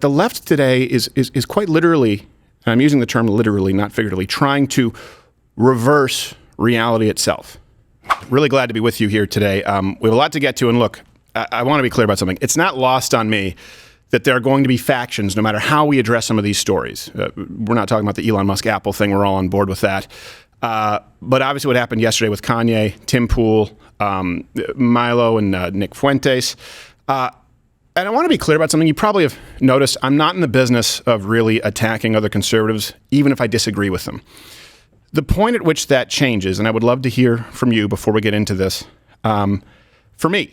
The left today is quite literally, and I'm using the term literally, not figuratively, trying to reverse reality itself. Really glad to be with you here today. We have a lot to get to, and look, I want to be clear about something. It's not lost on me that there are going to be factions no matter how we address some of these stories. We're not talking about the Elon Musk Apple thing. We're all on board with that. But obviously what happened yesterday with Kanye, Tim Pool, Milo, and Nick Fuentes. And I want to be clear about something. You probably have noticed I'm not in the business of really attacking other conservatives, even if I disagree with them. The point at which that changes, and I would love to hear from you before we get into this, for me,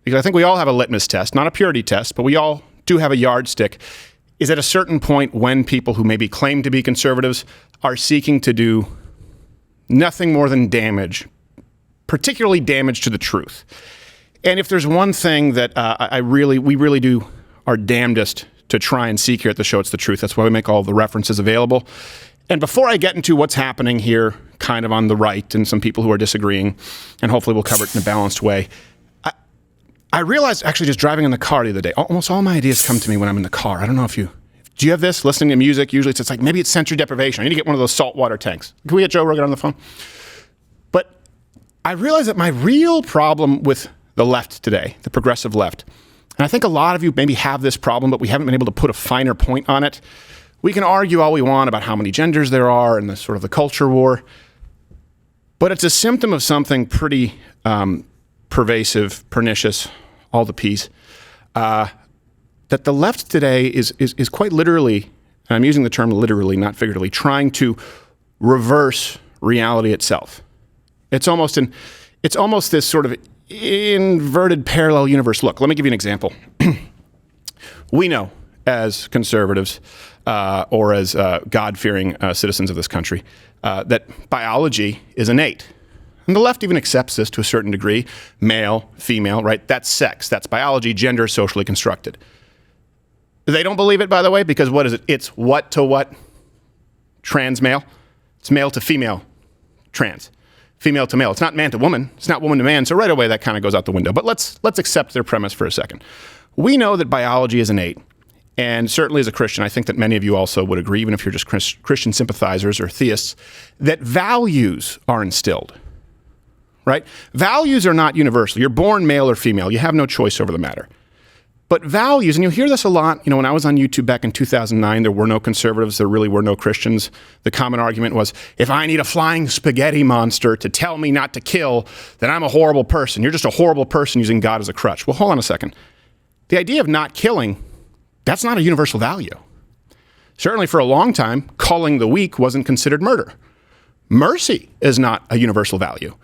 because I think we all have a litmus test, not a purity test, but we all do have a yardstick, is at a certain point when people who maybe claim to be conservatives are seeking to do nothing more than damage, particularly damage to the truth. And if there's one thing that we really do our damnedest to try and seek here at the show, it's the truth. That's why we make all the references available. And before I get into what's happening here, kind of on the right, and some people who are disagreeing, and hopefully we'll cover it in a balanced way, I realized actually just driving in the car the other day, almost all my ideas come to me when I'm in the car. I don't know if do you have this? Listening to music, usually it's like, maybe it's sensory deprivation. I need to get one of those saltwater tanks. Can we get Joe Rogan on the phone? But I realized that my real problem with the left today, the progressive left, and I think a lot of you maybe have this problem, but we haven't been able to put a finer point on it. We can argue all we want about how many genders there are and the sort of the culture war, but it's a symptom of something pretty pervasive, pernicious, all the P's, that the left today is quite literally, and I'm using the term literally, not figuratively, trying to reverse reality itself. It's almost this sort of inverted parallel universe. Look, let me give you an example. We know as conservatives or as God-fearing citizens of this country that biology is innate. And the left even accepts this to a certain degree. Male, female, right? That's sex. That's biology. Gender is socially constructed. They don't believe it, by the way, because what is it? It's what to what? Trans male. It's male to female trans. Female to male. It's not man to woman. It's not woman to man. So right away, that kind of goes out the window. But let's accept their premise for a second. We know that biology is innate. And certainly as a Christian, I think that many of you also would agree, even if you're just Christian sympathizers or theists, that values are instilled. Right? Values are not universal. You're born male or female. You have no choice over the matter. But values, and you'll hear this a lot, when I was on YouTube back in 2009, there were no conservatives, there really were no Christians. The common argument was, if I need a flying spaghetti monster to tell me not to kill, then I'm a horrible person. You're just a horrible person using God as a crutch. Well, hold on a second. The idea of not killing, that's not a universal value. Certainly for a long time, culling the weak wasn't considered murder. Mercy is not a universal value.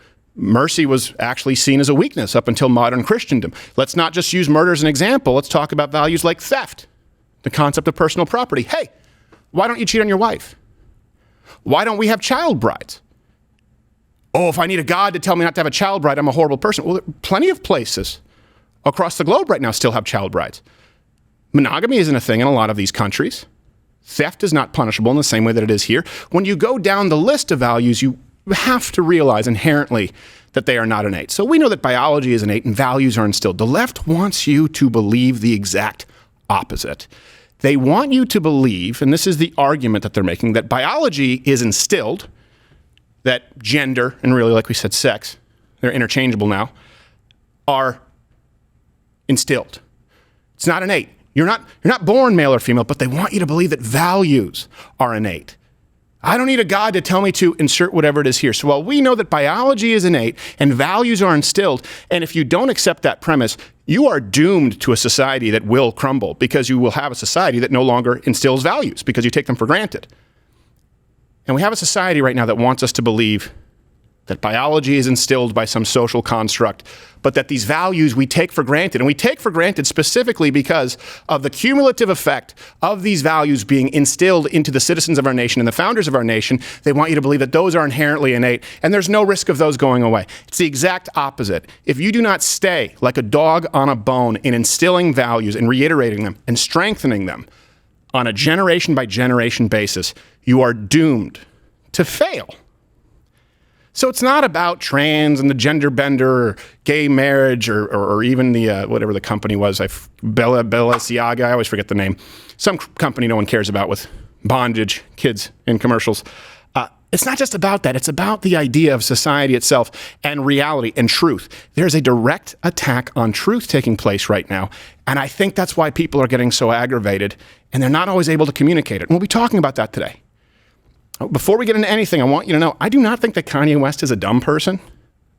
Mercy was actually seen as a weakness up until modern Christendom. Let's not just use murder as an example. Let's talk about values like theft, the concept of personal property. Hey, why don't you cheat on your wife? Why don't we have child brides? Oh, if I need a God to tell me not to have a child bride, I'm a horrible person. Well, plenty of places across the globe right now still have child brides. Monogamy isn't a thing in a lot of these countries. Theft is not punishable in the same way that it is here. When you go down the list of values, you have to realize inherently that they are not innate. So we know that biology is innate and values are instilled. The left wants you to believe the exact opposite. They want you to believe, and this is the argument that they're making, that biology is instilled, that gender, and really, like we said, sex, they're interchangeable now, are instilled. It's not innate. You're not born male or female, but they want you to believe that values are innate. I don't need a God to tell me to insert whatever it is here. So while we know that biology is innate and values are instilled, and if you don't accept that premise, you are doomed to a society that will crumble because you will have a society that no longer instills values because you take them for granted. And we have a society right now that wants us to believe that biology is instilled by some social construct, but that these values we take for granted, and we take for granted specifically because of the cumulative effect of these values being instilled into the citizens of our nation and the founders of our nation. They want you to believe that those are inherently innate, and there's no risk of those going away. It's the exact opposite. If you do not stay like a dog on a bone in instilling values and reiterating them and strengthening them on a generation by generation basis, you are doomed to fail. So it's not about trans and the gender bender or gay marriage or even the whatever the company was. Bella Ciaga, I always forget the name. Some company no one cares about with bondage, kids in commercials. It's not just about that. It's about the idea of society itself and reality and truth. There's a direct attack on truth taking place right now. And I think that's why people are getting so aggravated and they're not always able to communicate it. And we'll be talking about that today. Before we get into anything, I want you to know, I do not think that Kanye West is a dumb person.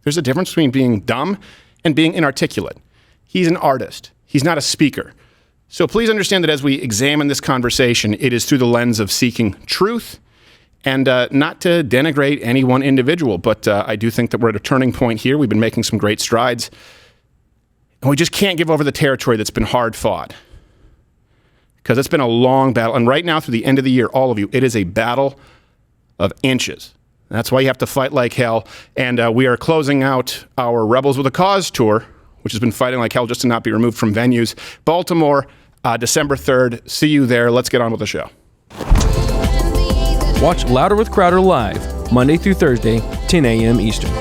There's a difference between being dumb and being inarticulate. He's an artist. He's not a speaker. So please understand that as we examine this conversation, it is through the lens of seeking truth and not to denigrate any one individual. But I do think that we're at a turning point here. We've been making some great strides. And we just can't give over the territory that's been hard fought. Because it's been a long battle. And right now, through the end of the year, all of you, it is a battle of inches. That's why you have to fight like hell. And we are closing out our Rebels with a Cause tour, which has been fighting like hell just to not be removed from venues. Baltimore, December 3rd. See you there. Let's get on with the show. Watch Louder with Crowder live, Monday through Thursday, 10 a.m. Eastern.